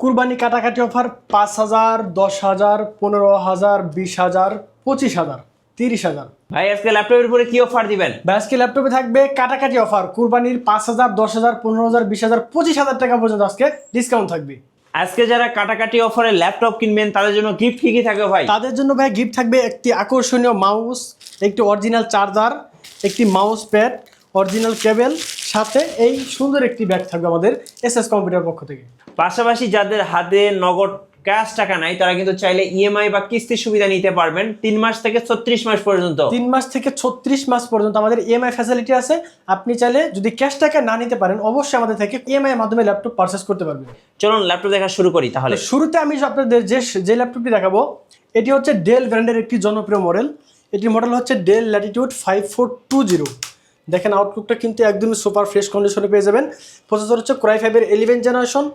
কুরবানি কাটাকাটি অফার 5,000, 10,000, 15,000, 20,000, 25,000, 30,000। ভাই আজকে ল্যাপটপের উপরে কি অফার দিবেন? ভাই আজকে ল্যাপটপে থাকবে কাটাকাটি অফার কুরবানির 5,000, 10,000, 15,000, 20,000, 25,000 টাকা পর্যন্ত আজকে ডিসকাউন্ট থাকবে। আজকে যারা কাটাকাটি অফারে ল্যাপটপ কিনবেন তাদের জন্য গিফট কি কি থাকবে ভাই? তাদের জন্য ভাই গিফট থাকবে একটি আকর্ষণীয় মাউস, একটি অরিজিনাল চার্জার, একটি মাউস প্যাড, অরিজিনাল কেবল, সাথে এই সুন্দর একটি ব্যাগ থাকবে আমাদের এসএস কম্পিউটার পক্ষ থেকে। পাশাপাশি যাদের হাতে নগদ ক্যাশ টাকা নাই তারা কিন্তু চাইলে ইএমআই বা কিস্তির সুবিধা নিতে পারবেন 3 মাস থেকে 36 মাস পর্যন্ত। 3 মাস থেকে 36 মাস পর্যন্ত আমাদের ইএমআই ফ্যাসিলিটি আছে। আপনি চাইলে যদি ক্যাশ টাকা না নিতে পারেন অবশ্যই আমাদের থেকে ইএমআই এর মাধ্যমে ল্যাপটপ পারচেজ করতে পারবেন। চলুন ল্যাপটপ দেখা শুরু করি তাহলে। শুরুতে আমি আপনাদের যে ল্যাপটপটি দেখাবো এটি হচ্ছে ডেল ব্র্যান্ডের একটি জনপ্রিয় মডেল। এটির মডেল হচ্ছে ডেল ল্যাটিটিউড 5420। দেখেন আউটলুকটা কিন্তু একদমই সুপার ফ্রেশ কন্ডিশনে পেয়ে যাবেন। প্রসেসর হচ্ছে Core i5 এর 11 জেনারেশন,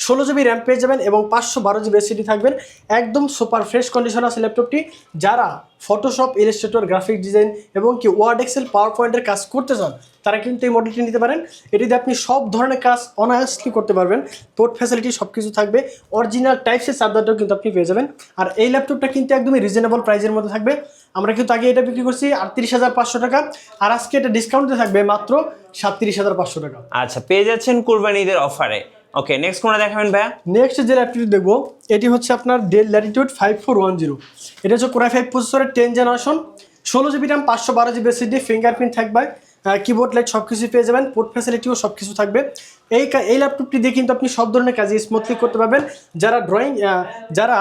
16 জিবি র্যাম পেয়ে যাবেন এবং 512 জিবি এসএসডি থাকবেন। একদম সুপার ফ্রেশ কন্ডিশন আছে ল্যাপটপটি। যারা ফটোশপ, ইলাস্ট্রেটর, গ্রাফিক ডিজাইন এবং কি ওয়ার্ড, এক্সেল, পাওয়ার পয়েন্টের কাজ করতে চান তারা কিন্তু এই মডেলটি নিতে পারেন। এটিতে আপনি সব ধরনের কাজ অনায়াসলি করতে পারবেন। পোর্ট ফ্যাসিলিটি সব কিছু থাকবে। অরিজিনাল টাইপসের চার্জারটাও কিন্তু আপনি পেয়ে যাবেন। আর এই ল্যাপটপটা কিন্তু একদমই রিজনেবল প্রাইসের মধ্যে থাকবে। আমরা কিন্তু আগে এটা বিক্রি করছি 38,500 টাকা, আর আজকে এটা ডিসকাউন্টে থাকবে মাত্র 37,500 টাকা। আচ্ছা, পেয়ে যাচ্ছেন কুরবানি ঈদের অফারে। ওকে, নেক্সট কোনটা দেখাবেন ভাইয়া? নেক্সট যে ল্যাপটপটি দেখবো এটি হচ্ছে আপনার ডেল ল্যাটিটিউড 5410। এটা হচ্ছে Core i5 প্রসেসরের 10 generation, 16 GB RAM, 512 GB SSD, fingerprint থাকবে, কিবোর্ড লাইট সব কিছু পেয়ে যাবেন। পোর্ট ফ্যাসিলিটিও সব কিছু থাকবে। এই ল্যাপটপটি দিয়ে কিন্তু আপনি সব ধরনের কাজে স্মুথলি করতে পারবেন। যারা যারা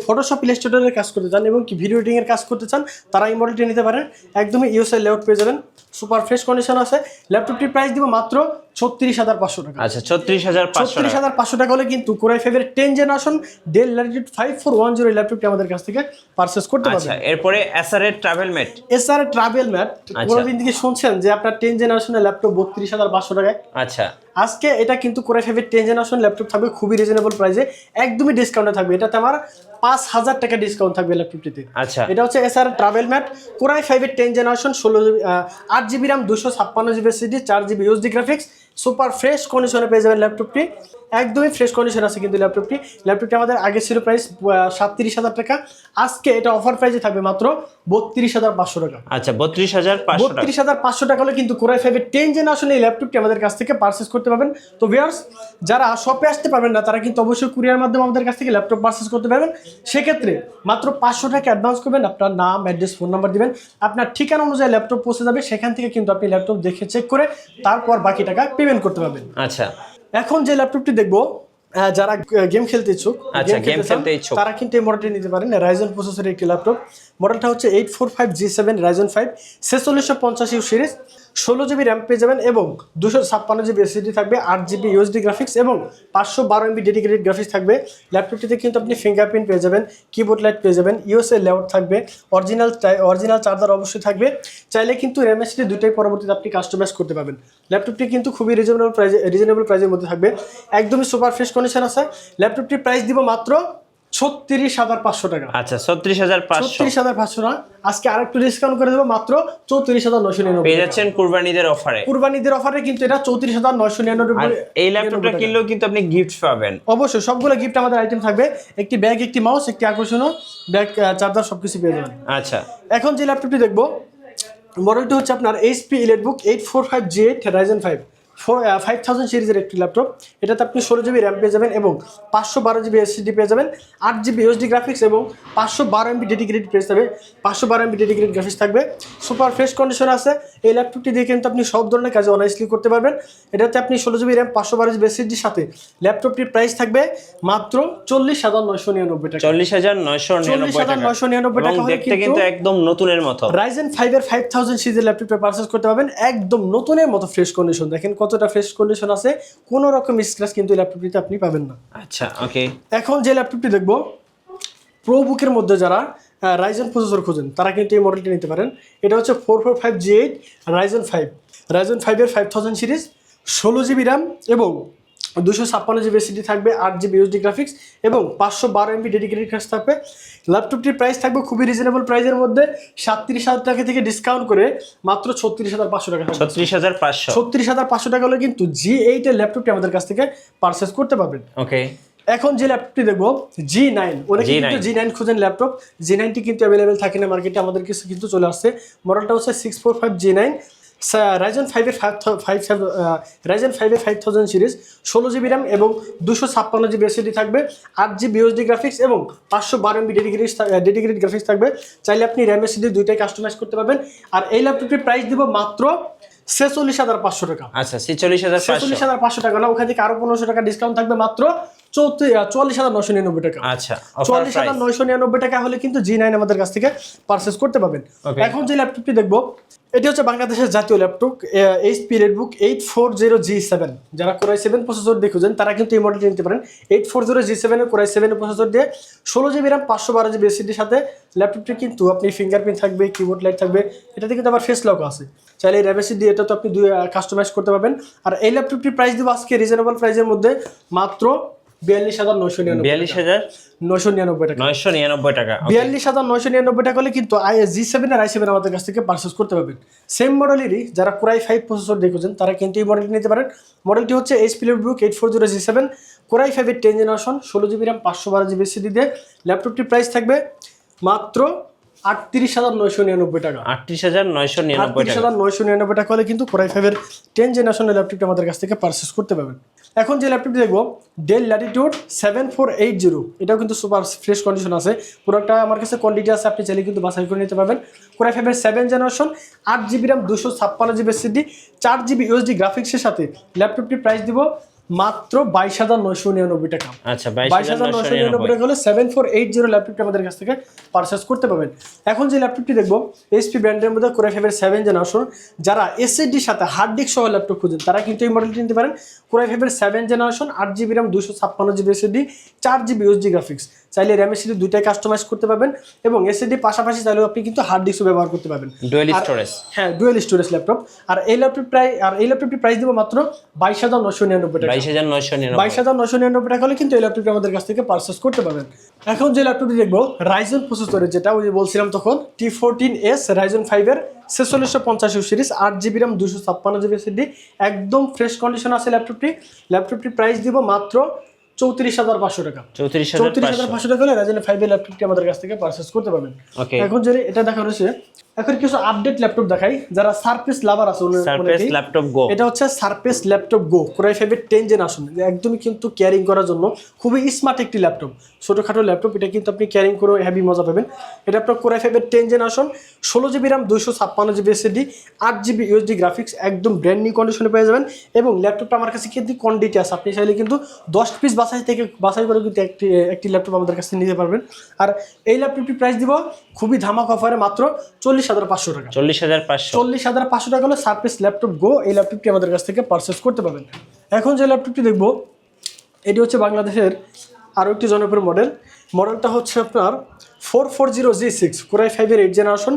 ফটোশপ, ইলাস্ট্রেটরের কাজ করতে চান এবং কি ভিডিও এডিটিংয়ের কাজ করতে চান তারা এই মডেলটি নিতে পারেন। একদমই ইউএসএ লেআউট পেয়ে যাবেন। সুপার ফ্রেশ কন্ডিশন আছে। ল্যাপটপটির প্রাইস দিব মাত্র 36,500 টাকা। আচ্ছা, 36,500 টাকা। 36,500 টাকা হলে কিন্তু Core i5 এর 10 জেনারেশন ডেল ল্যাটিটিউড 5410 এই ল্যাপটপটি আমাদের কাছ থেকে পারচেজ করতে পারবেন। আচ্ছা, এরপরে এসআর এর ট্রাভেল মেট। এসআর এর ট্রাভেল ম্যাট কোনদিন থেকে শুনছেন যে আপনার 10 জেনারেশনের ল্যাপটপ 32,500 টাকায়? আচ্ছা, আজকে এটা কিন্তু Core i5 এর 10 জেনারেশন ল্যাপটপ থাকবে খুবই রিজনেবল প্রাইসে, একদমই ডিসকাউন্টে থাকবে। এটাতে আমার 5,000 টাকা ডিসকাউন্ট থাকবে ল্যাপটপটিতে। আচ্ছা, এটা হচ্ছে SR travel mat Core i5 এর 10 generation, 8 GB RAM, 256 GB SSD, 4 GB USD graphics. Super fresh কন্ডিশনে পেয়ে যাবেন ল্যাপটপটি। একদমই ফ্রেশ কন্ডিশন আছে কিন্তু ল্যাপটপটি আমাদের আগে ছিল প্রাইস 37,000 টাকা। আজকে এটা অফার প্রাইসে থাকবে মাত্র 32,500 টাকা। আচ্ছা, 32,500 টাকা। 32,500 টাকা হলে কিন্তু Core i5 এর 10 জেনারেশন এই ল্যাপটপটি আমাদের কাছ থেকে পারচেজ করতে পারবেন। তো ভিউয়ার্স, যারা শপে আসতে পারবেন না তারা কিন্তু অবশ্যই কুরিয়ার মাধ্যমে আমাদের কাছ থেকে ল্যাপটপ পারচেজ করতে পারবেন। সেক্ষেত্রে মাত্র 500 টাকা অ্যাডভান্স করবেন, আপনার নাম, অ্যাড্রেস, ফোন নাম্বার দিবেন, আপনার ঠিকানা অনুযায়ী ল্যাপটপ পৌঁছে যাবে। সেখান থেকে কিন্তু আপনি ল্যাপটপ দেখে চেক করে তারপর বাকি টাকা পেমেন্ট করতে পারবেন। আচ্ছা, এখন যে ল্যাপটপটি দেখবো যারা গেম খেলতে ইচ্ছুক, তারা কিন্তু এই মডেলটি নিতে পারেন। রাইজন প্রসেসরের একটি ল্যাপটপ। মডেলটা হচ্ছে 845G7 Ryzen 5 4650 series, 16 GB RAM পেয়ে যাবেন এবং 256 জিবি এসএসডি থাকবে, 8 জিবি ইউএসডি গ্রাফিক্স এবং 512 MB ডেডিকেটেড গ্রাফিক্স থাকবে। ল্যাপটপটিতে কিন্তু আপনি ফিঙ্গারপ্রিন্ট পেয়ে যাবেন, কিবোর্ড লাইট পেয়ে যাবেন, ইউএসএ লেআউট থাকবে, অরিজিনাল চার্জার অবশ্যই থাকবে। চাইলে কিন্তু র্যাম এসএসডি দুটোই পরবর্তীতে আপনি কাস্টমাইজ করতে পারবেন। ল্যাপটপটি কিন্তু খুবই রিজনেবল প্রাইসের মধ্যে থাকবে। একদমই সুপার ফ্রেশ কন্ডিশন আছে। ল্যাপটপটির প্রাইস দিব মাত্র 36,500 টাকা। আচ্ছা, 36,500 না, আজকে আরেকটু ডিসকাউন্ট করে দেবো মাত্র 34,999 পেয়ে যাচ্ছেন কুরবানিদের অফারে। কুরবানিদের অফারে কিন্তু এটা 34,999। এই ল্যাপটপটা কিনলেও কিন্তু আপনি গিফট পাবেন। অবশ্যই সবগুলো গিফট আমাদের আইটেম থাকবে। একটি ব্যাগ, একটি মাউস, একটি আকর্ষণীয় ব্যাগ, চার্জার সবকিছু পেয়ে যাবেন। আচ্ছা, এখন যে ল্যাপটপটি দেখবো মডেলটি হচ্ছে আপনার HP EliteBook 845G8 Ryzen 5 5000 সিরিজের একটি ল্যাপটপ। এটাতে আপনি 16 জিবি র্যাম পেয়ে যাবেন এবং 512 জিবি এসএসডি পেয়ে যাবেন, 8 জিবি ইউএসডি গ্রাফিক্স এবং 512 MB ডেডিকেটেড পেয়ে যাবে, 512 MB ডেডিকেটেড গ্রাফিক্স থাকবে। সুপার ফ্রেশ কন্ডিশন আছে। এই ল্যাপটপটি দিয়ে কিন্তু আপনি সব ধরনের কাজে অনায়াসলি করতে পারবেন। এটাতে আপনি 16 জিবি র্যাম, 512 জিবি এসএসডির সাথে ল্যাপটপটির প্রাইস থাকবে মাত্র 40,999 টাকা। 40,999 টাকা দেখতে কিন্তু একদম নতুনের মতো। Ryzen 5 এর 5000 সিরিজের ল্যাপটপটা পারচেজ করতে পারবেন একদম নতুনের মতো ফ্রেশ কন্ডিশন। দেখেন কতটা ফ্রেশ কন্ডিশন আছে, কোনো রকম স্ক্র্যাচ কিন্তু ল্যাপটপটিতে আপনি পাবেন না। আচ্ছা, ওকে। এখন যে ল্যাপটপটি দেখবো প্রোবুকের মধ্যে যারা রাইজন প্রসেসর খোঁজেন তারা কিন্তু এই মডেলটি নিতে পারেন। এটা হচ্ছে 445G8 Ryzen 5 এর 5000 সিরিজ, 16 জিবি র্যাম এবং 256 জিবি এসএসডি থাকবে, 8 জিবি ইউএসডি গ্রাফিক্স এবং 512 MB ডেডিকেটেড ক্যাশ থাকবে। ল্যাপটপটির প্রাইস থাকবে খুবই রিজনেবল প্রাইসের মধ্যে, 37,000 টাকা থেকে ডিসকাউন্ট করে মাত্র 36,500 টাকা। 36,500 টাকা হলে কিন্তু G8 এর ল্যাপটপটি আমাদের কাছ থেকে পারচেজ করতে পারবেন। ওকে। এখন যে ল্যাপটপটি দেখবো G9, অনেকে কিন্তু G9 খুঁজেন ল্যাপটপ, G9টি কিন্তু অ্যাভেলেবেল থাকে না মার্কেটে, আমাদের কাছে কিন্তু চলে আসছে। মডেলটা হচ্ছে 645 G9, Ryzen 5 এর 5000 সিরিজ, 16GB র্যাম এবং 256GB এসএসডি থাকবে, 8GB ইউএসডি গ্রাফিক্স এবং 512 MB ডেডিকেটেড গ্রাফিক্স থাকবে। চাইলে আপনি র্যাম এসএসডি দুইটাই কাস্টমাইজ করতে পারবেন। আর এই ল্যাপটপটির প্রাইস দিব মাত্র 46,500 টাকা। আচ্ছা 46,500 টাকা না, ওখান থেকে আরো 1500 টাকা ডিসকাউন্ট থাকবে, মাত্র 44,999 টাকা। আচ্ছা 44,999 টাকা হলে কিন্তু G9 আমাদের কাছ থেকে পারচেজ করতে পারবেন। এখন যে ল্যাপটপটি দেখবো এটি হচ্ছে বাংলাদেশের জাতীয় ল্যাপটপ HP রেডবুক 840G7। যারা Core i7 প্রসেসর দিয়ে খুঁজেন তারা কিন্তু এই মডেলটি নিতে পারেন। 840G7 এর Core i7 প্রসেসর দিয়ে 16GB র্যাম 512GB এসএসডির সাথে ল্যাপটপটি কিন্তু আপনি ফিঙ্গারপ্রিন্ট থাকবে, কিবোর্ড লাইট থাকবে, এটাতে কিন্তু আবার ফেস লকও আছে। চাইলে র্যাম এসএসডি এটা তো আপনি কাস্টমাইজ করতে পারবেন। আর এই ল্যাপটপটির প্রাইস দিব আজকে রিজনেবল প্রাইসের মধ্যে মাত্র 42,999 টাকা। 999 টাকা। 42,999 টাকা হলে কিন্তু G7 আর i7 আমাদের কাছ থেকে পারচেজ করতে পারবেন। সেম মডেলেরই যারা Core i5 প্রসেসর দেখেছেন তারা কিন্তু এই মডেলটি নিতে পারেন। মডেলটি হচ্ছে HP রেডবুক 840G7, Core i5 এর 10 generation, 16GB RAM 512GB SSD দিয়ে। ল্যাপটপটির প্রাইস থাকবে মাত্র 38,999 টাকা। 38,999 টাকা হলে কিন্তু Core i5 এর 10 জেনারেশনের ল্যাপটপটি আমাদের কাছ থেকে পারচেজ করতে পারবেন। এখন যে ল্যাপটপটি দেখবো ডেল ল্যাটিটিউড 7480, এটাও কিন্তু সুপার ফ্রেশ কন্ডিশন আছে, পুরোটা আমার কাছে কোয়ান্টিটি আছে, আপনি চাইলে কিন্তু বাছাই করে নিতে পারবেন। Core i5 এর 7 generation, 8GB RAM 256GB SSD, 4GB USD গ্রাফিক্সের সাথে ল্যাপটপটির প্রাইস দিব মাত্র 22,999 টাকা। আচ্ছা 22,999 টাকা হলে 7480 ল্যাপটপটি আমাদের কাছ থেকে পারচেজ করতে পারবেন। এখন যে ল্যাপটপটি দেখবো HP ব্র্যান্ডের মধ্যে Core i5 এর 7 জেনারেশন, যারা এসএসডির সাথে হার্ড ডিস্ক সহ ল্যাপটপ খুঁজেন তারা কিন্তু এই মডেলটি নিতে পারেন। Core i5 এর 7 generation, 8GB RAM 256GB SSD, 4GB USD graphics, চাইলে র্যাম এসএসডি দুইটাই কাস্টমাইজ করতে পারবেন এবং এসএসডি পাশাপাশি চাইলেও আপনি কিন্তু হার্ড ডিস্কও ব্যবহার করতে পারবেন। ডুয়াল স্টোরেজ, হ্যাঁ ডুয়াল স্টোরেজ ল্যাপটপ। আর এই ল্যাপটপটির প্রাইস দিব মাত্র 22,999 টাকা। 22,999 টাকা হলে কিন্তু এই ল্যাপটপটি আমাদের কাছ থেকে পারচেজ করতে পারবেন। এখন যে ল্যাপটপটি দেখবো Ryzen প্রসেসরের, যেটা ওই যে বলছিলাম তখন T14S Ryzen 5 এর 4650 series, 8GB RAM 256GB SSD, একদম ফ্রেশ কন্ডিশন আছে ল্যাপটপটির প্রাইস দিব মাত্র 34,500 টাকা। 34,500 টাকা হলে Ryzen 5 এর ল্যাপটপটি আমাদের কাছ থেকে পারচেজ করতে পারবেন। এখন যে এটা দেখা হচ্ছে, এখন কিছু আপডেট ল্যাপটপ দেখাই যারা সারফেস লাভার আছে। সারফেস ল্যাপটপ গো, এটা হচ্ছে সারফেস ল্যাপটপ গো Core i5 এর 10 জেনারেশন, একদমই কিন্তু ক্যারিং করার জন্য খুবই স্মার্ট একটি ল্যাপটপ, ছোটখাটো ল্যাপটপ, এটা কিন্তু আপনি ক্যারিং করে হেভি মজা পাবেন। এটা আপনার Core i5 এর 10 generation, 16GB RAM 256GB SSD, 8GB USD graphics, একদম ব্র্যান্ড নিউ কন্ডিশনে পেয়ে যাবেন। এবং ল্যাপটপটা আমার কাছে কিন্তু কোয়ান্টিটি আছে, আপনি চাইলে কিন্তু 10 পিস বাছাই করে কিন্তু একটি ল্যাপটপ আমাদের কাছে নিতে পারবেন। আর এই ল্যাপটপটির প্রাইস দিব খুবই ধামাক অফারে মাত্র 40,500 টাকা। 40,500 টাকা হলে সারফেস ল্যাপটপ গো এই ল্যাপটপটি আমাদের কাছ থেকে পারচেজ করতে পারবেন। এখন যে ল্যাপটপটি দেখবো এটি হচ্ছে বাংলাদেশের আরও একটি জনপ্রিয় মডেলটা হচ্ছে আপনার 440G6 Core i5 এর 8 generation,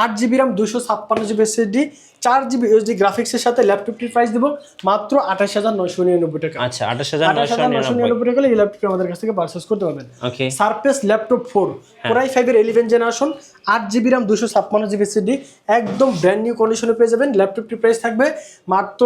8GB RAM 256GB SSD, 4GB USD গ্রাফিক্সের সাথে ল্যাপটপটির প্রাইস দিব মাত্র 28,999 টাকা। আচ্ছা 28,999 টাকা হলে এই ল্যাপটপটি আমাদের কাছ থেকে পারচেজ করতে পারবেন। ওকে, সারফেস ল্যাপটপ 4 Core i5 এর 11 generation, 8GB RAM 256GB SSD, একদম ব্র্যান্ড নিউ কন্ডিশনে পেয়ে যাবেন। ল্যাপটপটির প্রাইস থাকবে মাত্র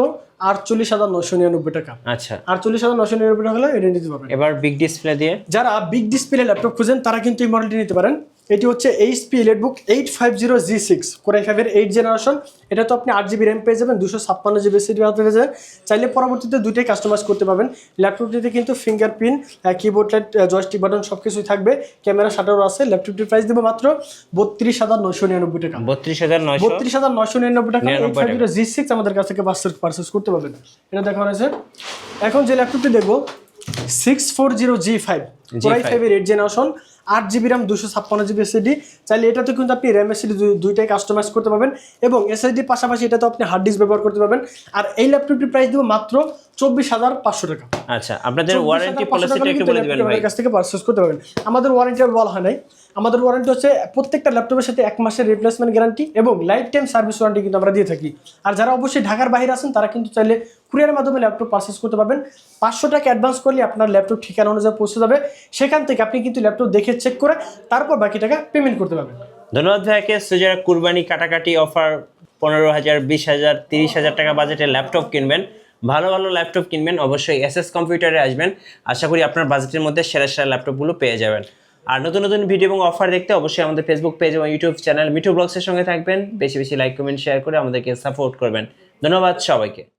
48,999 টাকা। আচ্ছা 48,999 টাকা হলে এটা নিতে পারবেন। এবার বিগ ডিসপ্লে দিয়ে যারা বিগ ডিসপ্লে ল্যাপটপ খুঁজেন তারা কিন্তু এই মডেলটি নিতে পারেন। এটি হচ্ছে HP রেডবুক 850G6 Core i5 এর 8 জেনারেশন, এটা তো আপনি 8GB র্যাম পেয়ে যাবেন, 256GB এসএসডি পেয়ে যাবেন, চাইলে পরবর্তীতে দুইটাই কাস্টমাইজ করতে পারবেন। ল্যাপটপটিতে কিন্তু fingerprint, keyboard light, joystick button সব কিছুই থাকবে, ক্যামেরা শাটারও আছে। ল্যাপটপটির প্রাইস দেবো মাত্র 32,999 টাকা। 32,999 টাকা 850G6 আমাদের কাছ থেকে পারচেজ করতে পারবেন। এটা দেখা হয়েছে। এখন যে ল্যাপটপটি দেখবো 640G5 Core i5 এর 8 generation, 8GB RAM 256GB SSD, চাইলে এটাতে কিন্তু আপনি র্যাম এসএসডি দুইটাই কাস্টমাইজ করতে পারবেন এবং এসএসডির পাশাপাশি এটাতে আপনি হার্ড ডিস্ক ব্যবহার করতে পারবেন। আর এই ল্যাপটপটির প্রাইস দিব মাত্র 24,500 টাকা। আচ্ছা আপনাদের ওয়ারেন্টি পলিসিটা একটু বলে দিবেন ভাই। আমাদের কাছ থেকে পারচেজ করতে পারবেন। আমাদের ওয়ারেন্টি বলা হয় নাই, আমাদের ওয়ারেন্টি হচ্ছে প্রত্যেকটা ল্যাপটপের সাথে 1 মাসের রিপ্লেসমেন্ট গ্যারান্টি এবং লাইফ টাইম সার্ভিস ওয়ারেন্টি কিন্তু আমরা দিয়ে থাকি। আর যারা অবশ্যই ঢাকার বাইরে আছেন তারা কিন্তু চাইলে কুরিয়ারের মাধ্যমে ল্যাপটপ পারচেজ করতে পারবেন। 500 টাকা অ্যাডভান্স করলে আপনার ল্যাপটপ ঠিকানা অনুযায়ী পৌঁছে যাবে, সেখান থেকে আপনি কিন্তু ল্যাপটপ দেখে চেক করে তারপর বাকি টাকা পেমেন্ট করতে পারবেন। ধন্যবাদ ভাইকে। সো যারা কুরবানি কাটাকাটি অফার 15,000, 20,000, 30,000 টাকা বাজেটের ল্যাপটপ কিনবেন, ভালো ভালো ল্যাপটপ কিনবেন, অবশ্যই এসএস কম্পিউটারে আসবেন। আশা করি আপনার বাজেটের মধ্যে সেরা সেরা ল্যাপটপগুলো পেয়ে যাবেন। আর নতুন নতুন ভিডিও এবং অফার দেখতে অবশ্যই আমাদের ফেসবুক পেজ এবং ইউটিউব চ্যানেল মিঠু ব্লগসের সঙ্গে থাকবেন। বেশি বেশি লাইক কমেন্ট শেয়ার করে আমাদেরকে সাপোর্ট করবেন। ধন্যবাদ সবাইকে।